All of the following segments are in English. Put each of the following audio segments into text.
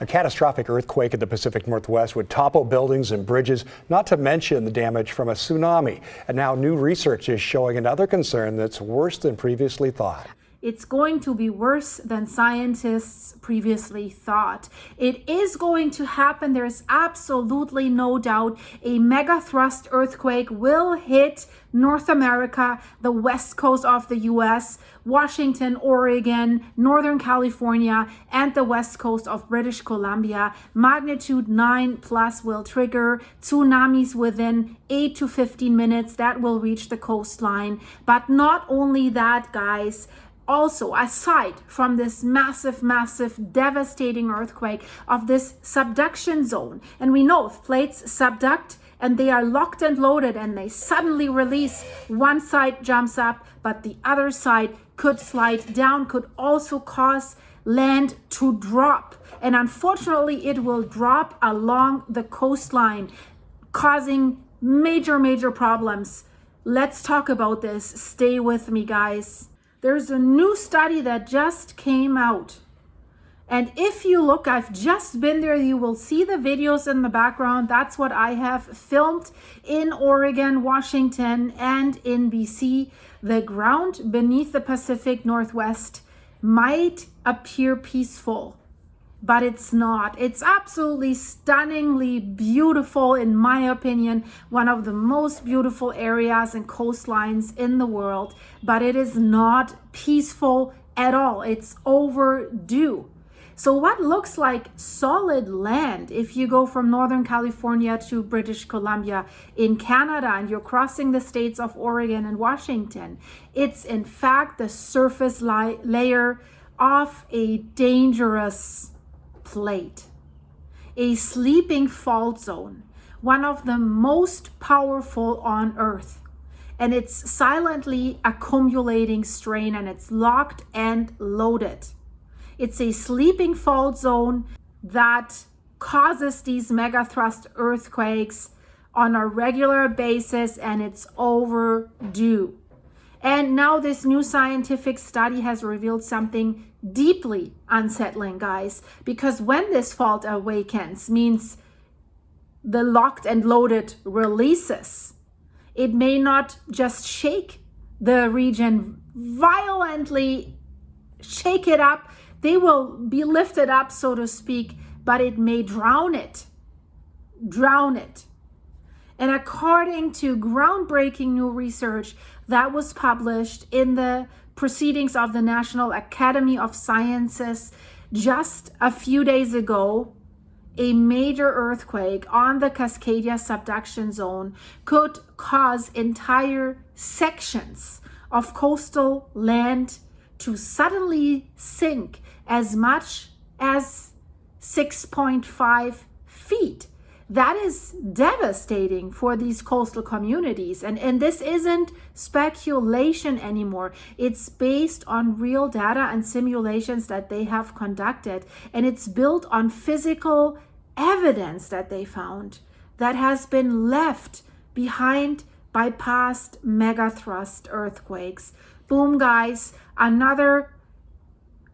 A catastrophic earthquake in the Pacific Northwest would topple buildings and bridges, not to mention the damage from a tsunami. And now new research is showing another concern that's worse than previously thought. It's going to be worse than scientists previously thought. It is going to happen. There's absolutely no doubt. A megathrust earthquake will hit North America, the west coast of the US, Washington, Oregon, Northern California, and the west coast of British Columbia. Magnitude 9+ will trigger tsunamis within 8 to 15 minutes that will reach the coastline. But not only that, guys, also, aside from this massive, devastating earthquake of this subduction zone, and we know if plates subduct and they are locked and loaded and they suddenly release, one side jumps up, but the other side could slide down, could also cause land to drop. And unfortunately, it will drop along the coastline, causing major problems. Let's talk about this. Stay with me, guys. There's a new study that just came out. And if you look, I've just been there, you will see the videos in the background. That's what I have filmed in Oregon, Washington, and in BC. The ground beneath the Pacific Northwest might appear peaceful, but it's not. It's absolutely stunningly beautiful, in my opinion, one of the most beautiful areas and coastlines in the world, but it is not peaceful at all. It's overdue. So what looks like solid land, if you go from Northern California to British Columbia in Canada and you're crossing the states of Oregon and Washington, it's in fact the surface layer of a dangerous plate, a sleeping fault zone, one of the most powerful on Earth. And it's silently accumulating strain, and it's locked and loaded. It's a sleeping fault zone that causes these megathrust earthquakes on a regular basis, and it's overdue. And now this new scientific study has revealed something deeply unsettling, guys, because when this fault awakens, means the locked and loaded releases, it may not just shake the region, violently shake it up. They will be lifted up, so to speak, but it may drown it. And according to groundbreaking new research that was published in the Proceedings of the National Academy of Sciences just a few days ago, a major earthquake on the Cascadia subduction zone could cause entire sections of coastal land to suddenly sink as much as 6.5 feet. That is devastating for these coastal communities. And this isn't speculation anymore. It's based on real data and simulations that they have conducted. And it's built on physical evidence that they found that has been left behind by past megathrust earthquakes. Boom, guys, another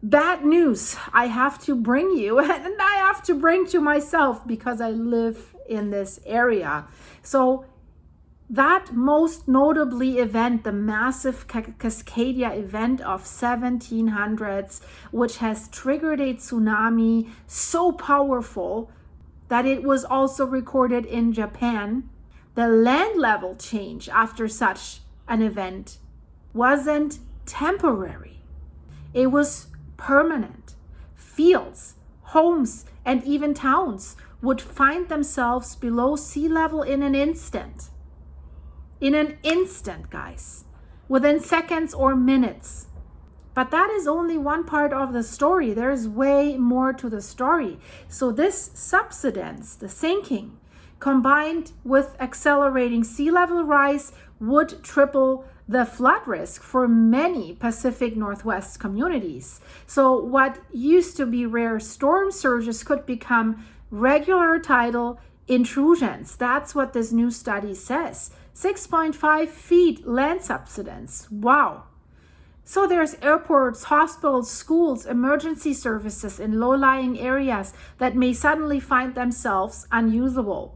bad news I have to bring you, and I have to bring to myself because I live in this area. So that most notably event, the massive Cascadia event of 1700s, which has triggered a tsunami so powerful that it was also recorded in Japan, the land level change after such an event wasn't temporary. It was permanent. Fields, homes, and even towns would find themselves below sea level in an instant. In an instant, guys. Within seconds or minutes. But that is only one part of the story. There's way more to the story. So this subsidence, the sinking, combined with accelerating sea level rise, would triple the flood risk for many Pacific Northwest communities. So what used to be rare storm surges could become regular tidal intrusions. That's what this new study says. 6.5 feet land subsidence. Wow. So there's airports, hospitals, schools, emergency services in low-lying areas that may suddenly find themselves unusable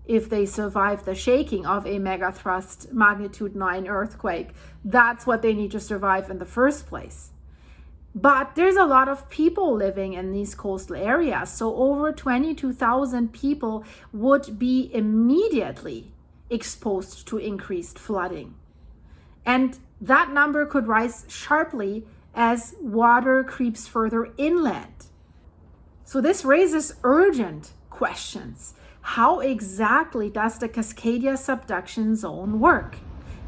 if they survive the shaking of a megathrust magnitude 9 earthquake. That's what they need to survive in the first place. But there's a lot of people living in these coastal areas. So over 22,000 people would be immediately exposed to increased flooding. And that number could rise sharply as water creeps further inland. So this raises urgent questions. How exactly does the Cascadia subduction zone work?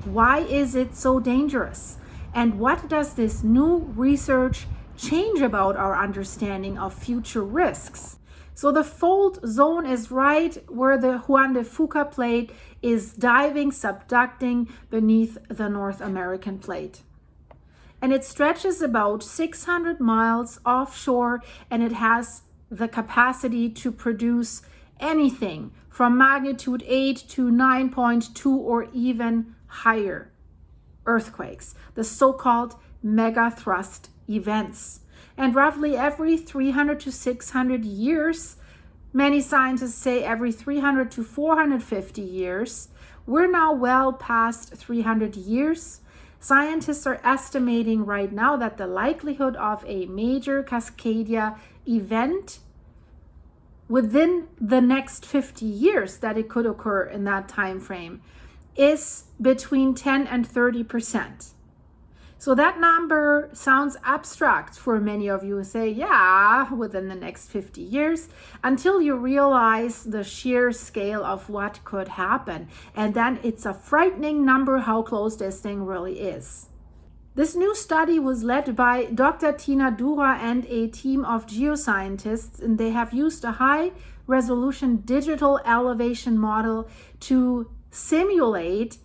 Why is it so dangerous? And what does this new research change about our understanding of future risks? So the fault zone is right where the Juan de Fuca plate is diving, subducting beneath the North American plate. And it stretches about 600 miles offshore, and it has the capacity to produce anything from magnitude 8 to 9.2 or even higher earthquakes, the so-called megathrust events. And roughly every 300 to 600 years, many scientists say every 300 to 450 years, we're now well past 300 years. Scientists are estimating right now that the likelihood of a major Cascadia event within the next 50 years that it could occur in that time frame is between 10 and 30%. So that number sounds abstract for many of you who say, yeah, within the next 50 years, until you realize the sheer scale of what could happen. And then it's a frightening number how close this thing really is. This new study was led by Dr. Tina Dura and a team of geoscientists, and they have used a high-resolution digital elevation model to simulate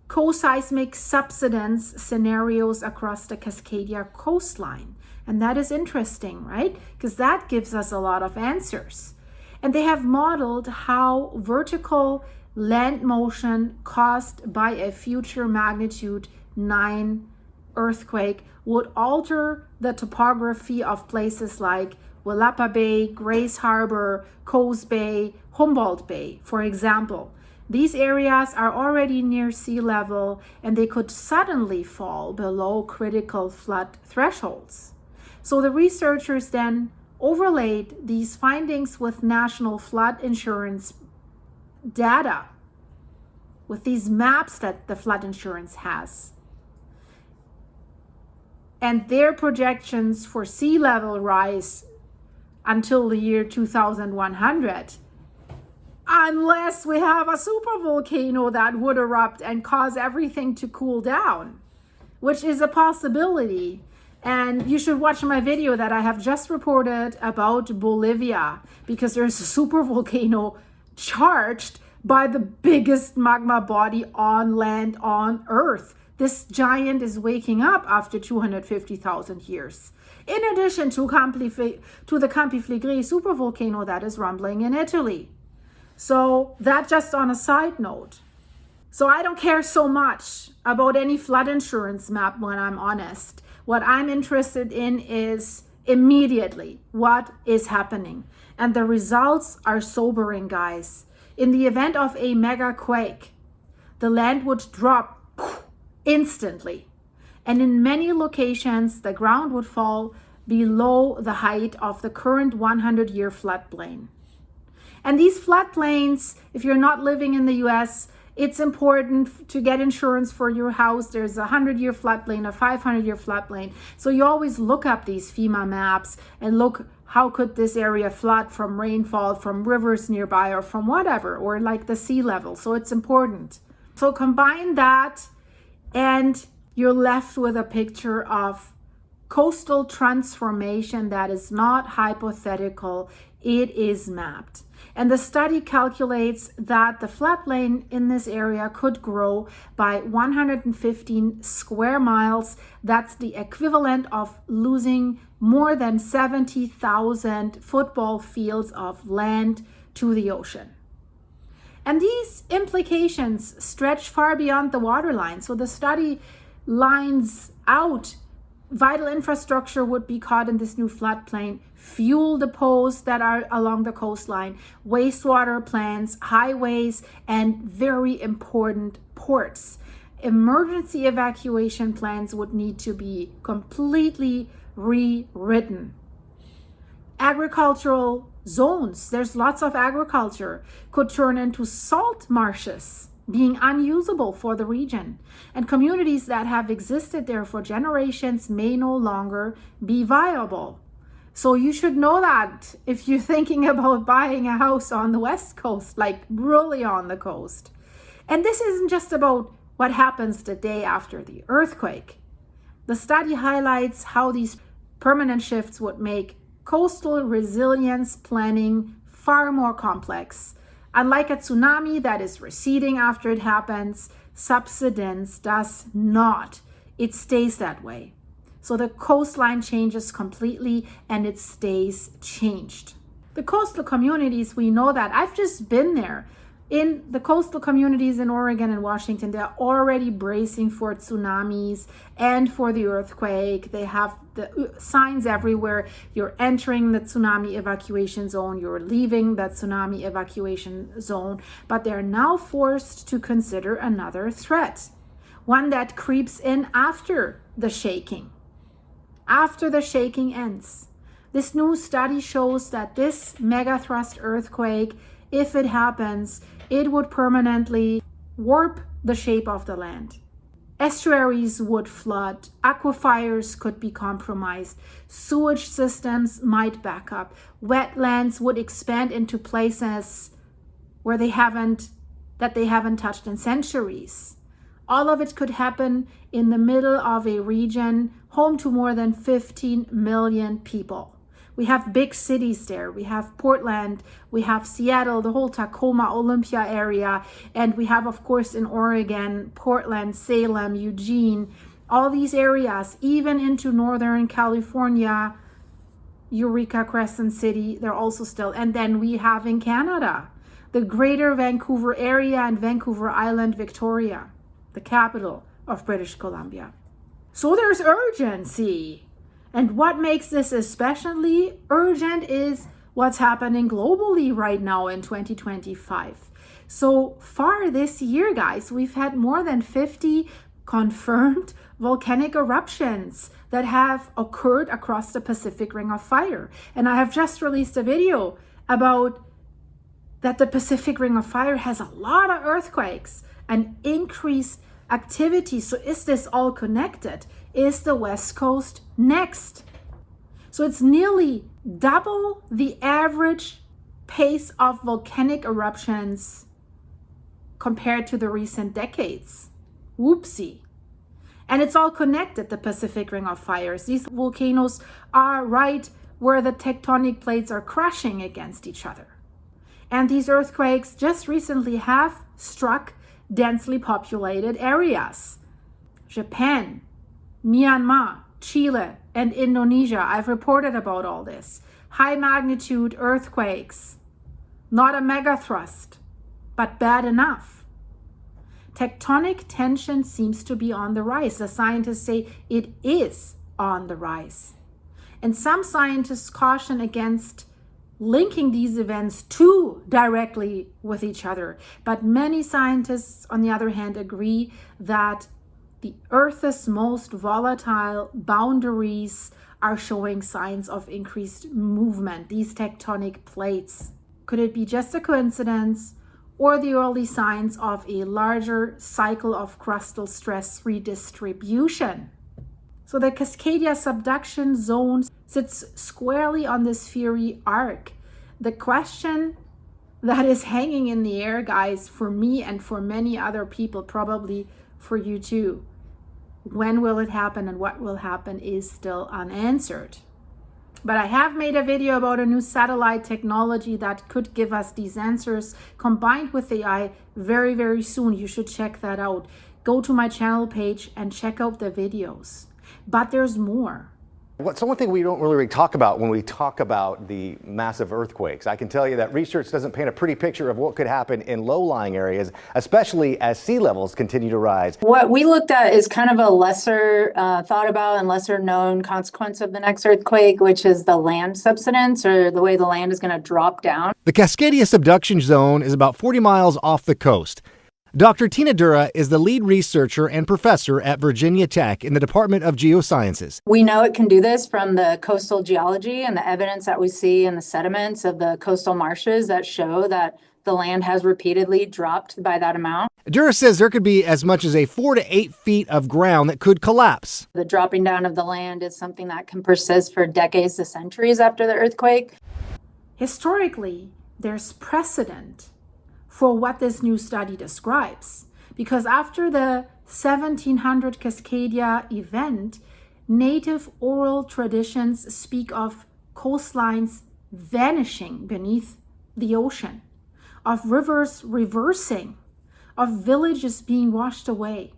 co-seismic subsidence scenarios across the Cascadia coastline. And that is interesting, right? Because that gives us a lot of answers. And they have modeled how vertical land motion caused by a future magnitude 9 earthquake would alter the topography of places like Willapa Bay, Grace Harbor, Coos Bay, Humboldt Bay, for example. These areas are already near sea level, and they could suddenly fall below critical flood thresholds. So the researchers then overlaid these findings with national flood insurance data, with these maps that the flood insurance has, and their projections for sea level rise until the year 2100. Unless we have a supervolcano that would erupt and cause everything to cool down, which is a possibility. And you should watch my video that I have just reported about Bolivia, because there's a supervolcano charged by the biggest magma body on land on Earth. This giant is waking up after 250,000 years. In addition to the Campi Flegrei supervolcano that is rumbling in Italy. So that just on a side note. So I don't care so much about any flood insurance map when I'm honest. What I'm interested in is immediately what is happening. And the results are sobering, guys. In the event of a mega quake, the land would drop instantly. And in many locations, the ground would fall below the height of the current 100-year floodplain. And these floodplains, if you're not living in the US, it's important to get insurance for your house. There's a 100-year floodplain, a 500-year floodplain. So you always look up these FEMA maps and look, how could this area flood from rainfall, from rivers nearby, or from whatever, or like the sea level. So it's important. So combine that, and you're left with a picture of coastal transformation that is not hypothetical. It is mapped. And the study calculates that the floodplain in this area could grow by 115 square miles. That's the equivalent of losing more than 70,000 football fields of land to the ocean. And these implications stretch far beyond the waterline. So the study lines out. Vital infrastructure would be caught in this new floodplain, fuel depots that are along the coastline, wastewater plants, highways, and very important ports. Emergency evacuation plans would need to be completely rewritten. Agricultural zones, there's lots of agriculture, could turn into salt marshes, being unusable for the region. And communities that have existed there for generations may no longer be viable. So you should know that if you're thinking about buying a house on the West Coast, like really on the coast. And this isn't just about what happens the day after the earthquake. The study highlights how these permanent shifts would make coastal resilience planning far more complex. Unlike a tsunami that is receding after it happens, subsidence does not. It stays that way. So the coastline changes completely and it stays changed. The coastal communities, we know that. I've just been there. In the coastal communities in Oregon and Washington, they're already bracing for tsunamis and for the earthquake. They have the signs everywhere. You're entering the tsunami evacuation zone. You're leaving that tsunami evacuation zone. But they're now forced to consider another threat, one that creeps in after the shaking ends. This new study shows that this megathrust earthquake, if it happens, it would permanently warp the shape of the land. Estuaries would flood, aquifers could be compromised, sewage systems might back up, wetlands would expand into places where they haven't touched in centuries. All of it could happen in the middle of a region home to more than 15 million people. We have big cities there. We have Portland, we have Seattle, the whole Tacoma, Olympia area, and we have, of course, in Oregon, Portland, Salem, Eugene, all these areas, even into Northern California, Eureka, Crescent City, they're also still. And then we have in Canada, the greater Vancouver area and Vancouver Island, Victoria, the capital of British Columbia. So there's urgency. And what makes this especially urgent is what's happening globally right now in 2025. So far this year, guys, we've had more than 50 confirmed volcanic eruptions that have occurred across the Pacific Ring of Fire. And I have just released a video about that the Pacific Ring of Fire has a lot of earthquakes and increased activity. So is this all connected? Is the West Coast next? So it's nearly double the average pace of volcanic eruptions compared to the recent decades. Whoopsie. And it's all connected, the Pacific Ring of Fires. These volcanoes are right where the tectonic plates are crashing against each other. And these earthquakes just recently have struck densely populated areas. Japan, Myanmar, Chile, and Indonesia. I've reported about all this. High magnitude earthquakes. Not a megathrust, but bad enough. Tectonic tension seems to be on the rise. The scientists say it is on the rise. And some scientists caution against linking these events too directly with each other. But many scientists, on the other hand, agree that the Earth's most volatile boundaries are showing signs of increased movement, these tectonic plates. Could it be just a coincidence or the early signs of a larger cycle of crustal stress redistribution? So the Cascadia subduction zone sits squarely on this fiery arc. The question that is hanging in the air, guys, for me and for many other people, probably for you too, when will it happen and what will happen is still unanswered. But I have made a video about a new satellite technology that could give us these answers combined with AI very, very soon. You should check that out. Go to my channel page and check out the videos. But there's more. So one thing we don't really talk about when we talk about the massive earthquakes, I can tell you that research doesn't paint a pretty picture of what could happen in low-lying areas, especially as sea levels continue to rise. What we looked at is kind of a lesser thought about and lesser known consequence of the next earthquake, which is the land subsidence, or the way the land is going to drop down. The Cascadia subduction zone is about 40 miles off the coast. Dr. Tina Dura is the lead researcher and professor at Virginia Tech in the Department of Geosciences. We know it can do this from the coastal geology and the evidence that we see in the sediments of the coastal marshes that show that the land has repeatedly dropped by that amount. Dura says there could be as much as 4 to 8 feet of ground that could collapse. The dropping down of the land is something that can persist for decades to centuries after the earthquake. Historically, there's precedent for what this new study describes. Because after the 1700 Cascadia event, native oral traditions speak of coastlines vanishing beneath the ocean, of rivers reversing, of villages being washed away.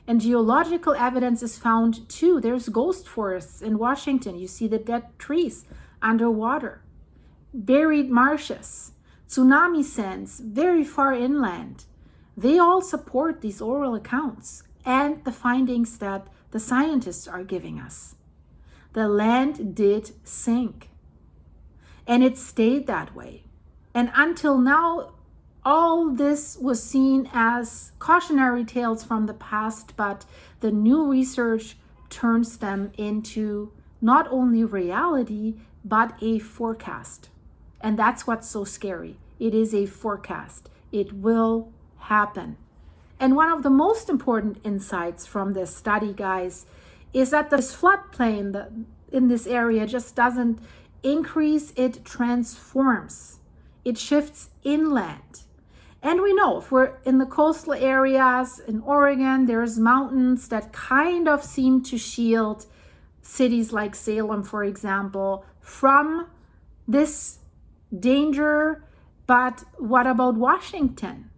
And geological evidence is found too. There's ghost forests in Washington. You see the dead trees underwater, buried marshes, tsunami sands very far inland. They all support these oral accounts and the findings that the scientists are giving us. The land did sink, and it stayed that way. And until now, all this was seen as cautionary tales from the past, but the new research turns them into not only reality, but a forecast. And that's what's so scary. It is a forecast. It will happen. And one of the most important insights from this study, guys, is that this floodplain in this area just doesn't increase, it transforms. It shifts inland. And we know if we're in the coastal areas in Oregon, there's mountains that kind of seem to shield cities like Salem, for example, from this danger. But what about Washington?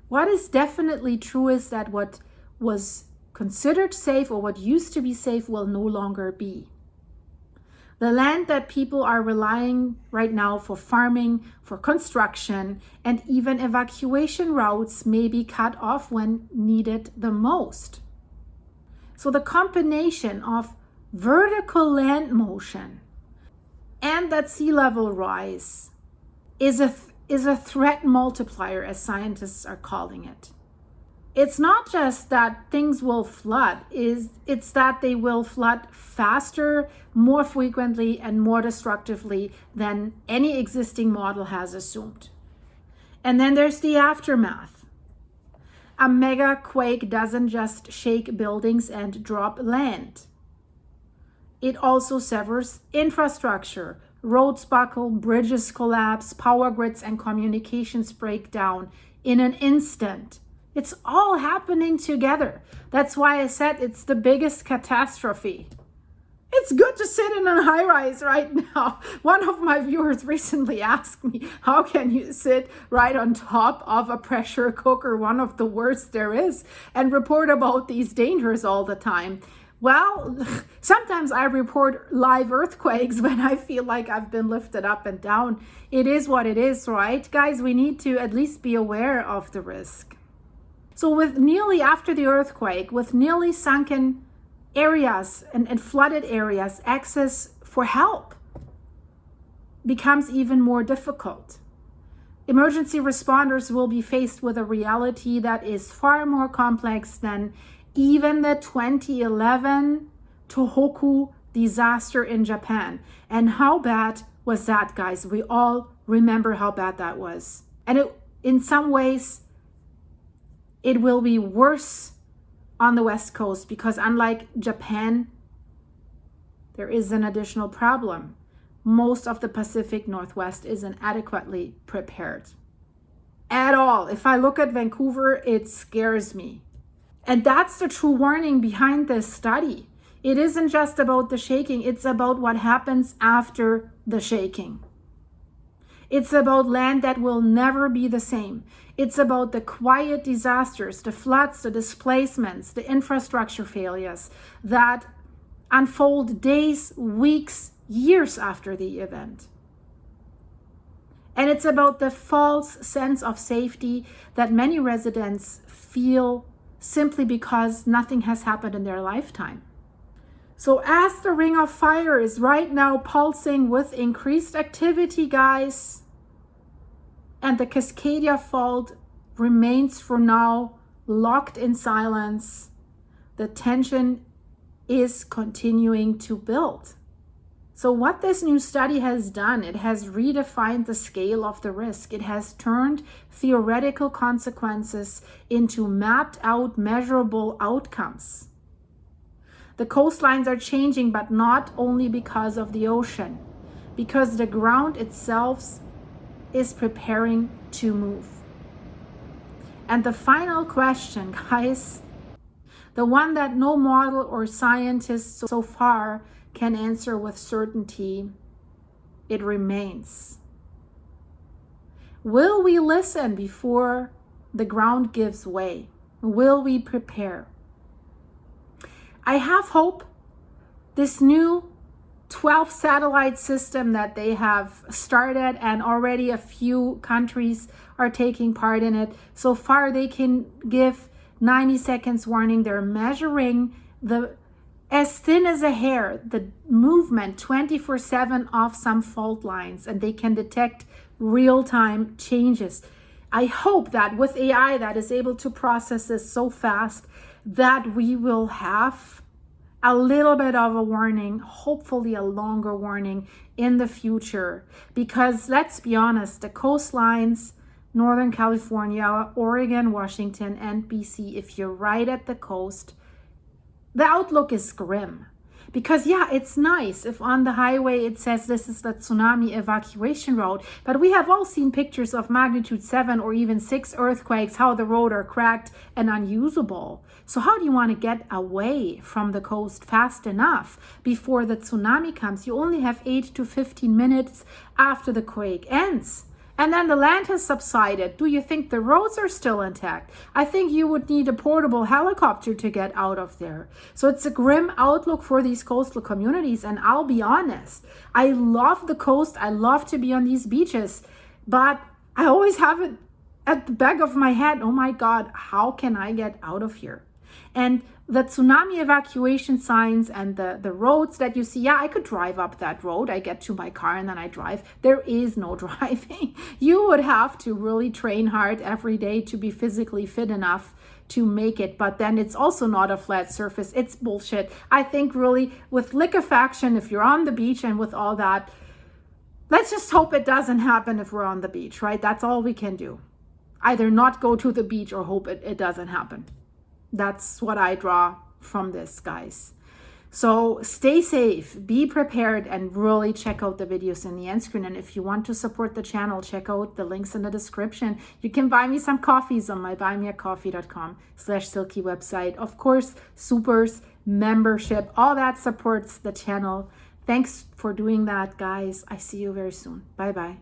What is definitely true is that what was considered safe, or what used to be safe, will no longer be. The land that people are relying right now for farming, for construction, and even evacuation routes may be cut off when needed the most. So the combination of vertical land motion and that sea level rise is a threat multiplier, as scientists are calling it. It's not just that things will flood, it's that they will flood faster, more frequently, and more destructively than any existing model has assumed. And then there's the aftermath. A mega quake doesn't just shake buildings and drop land. It also severs infrastructure. Roads buckle, bridges collapse, power grids and communications break down in an instant. It's all happening together. That's why I said it's the biggest catastrophe. It's good to sit in a high-rise right now. One of my viewers recently asked me, how can you sit right on top of a pressure cooker, one of the worst there is, and report about these dangers all the time? Well, sometimes I report live earthquakes when I feel like I've been lifted up and down. It is what it is, right? Guys, we need to at least be aware of the risk. So with nearly after the earthquake, with nearly sunken areas and flooded areas, access for help becomes even more difficult. Emergency responders will be faced with a reality that is far more complex than even the 2011 Tohoku disaster in Japan. And how bad was that, guys? We all remember how bad that was. And in some ways, it will be worse on the West Coast because unlike Japan, there is an additional problem. Most of the Pacific Northwest isn't adequately prepared at all. If I look at Vancouver, it scares me. And that's the true warning behind this study. It isn't just about the shaking, it's about what happens after the shaking. It's about land that will never be the same. It's about the quiet disasters, the floods, the displacements, the infrastructure failures that unfold days, weeks, years after the event. And it's about the false sense of safety that many residents feel simply because nothing has happened in their lifetime. So as the Ring of Fire is right now pulsing with increased activity, guys, and the Cascadia fault remains for now locked in silence, the tension is continuing to build. So what this new study has done, it has redefined the scale of the risk. It has turned theoretical consequences into mapped out measurable outcomes. The coastlines are changing, but not only because of the ocean, because the ground itself is preparing to move. And the final question, guys, the one that no model or scientist so far can answer with certainty, it remains. Will we listen before the ground gives way? Will we prepare? I have hope. This new 12 satellite system that they have started, and already a few countries are taking part in it. So far they can give 90 seconds warning. They're measuring as thin as a hair, the movement 24/7 of some fault lines, and they can detect real-time changes. I hope that with AI that is able to process this so fast that we will have a little bit of a warning, hopefully a longer warning in the future. Because let's be honest, the coastlines, Northern California, Oregon, Washington, and BC, if you're right at the coast, the outlook is grim. Because yeah, it's nice if on the highway it says this is the tsunami evacuation road, but we have all seen pictures of magnitude 7 or even 6 earthquakes, how the road are cracked and unusable. So how do you want to get away from the coast fast enough before the tsunami comes? You only have 8 to 15 minutes after the quake ends. And then the land has subsided. Do you think the roads are still intact? I think you would need a portable helicopter to get out of there. So it's a grim outlook for these coastal communities. And I'll be honest, I love the coast. I love to be on these beaches. But I always have it at the back of my head. Oh my God, how can I get out of here? And the tsunami evacuation signs and the roads that you see, yeah, I could drive up that road. I get to my car and then I drive. There is no driving. You would have to really train hard every day to be physically fit enough to make it. But then it's also not a flat surface. It's bullshit. I think really with liquefaction, if you're on the beach and with all that, let's just hope it doesn't happen if we're on the beach, right? That's all we can do. Either not go to the beach or hope it doesn't happen. That's what I draw from this, guys. So stay safe, be prepared, and really check out the videos in the end screen. And if you want to support the channel, check out the links in the description. You can buy me some coffees on my buymeacoffee.com/silky website. Of course, supers, membership, all that supports the channel. Thanks for doing that, guys. I see you very soon. Bye-bye.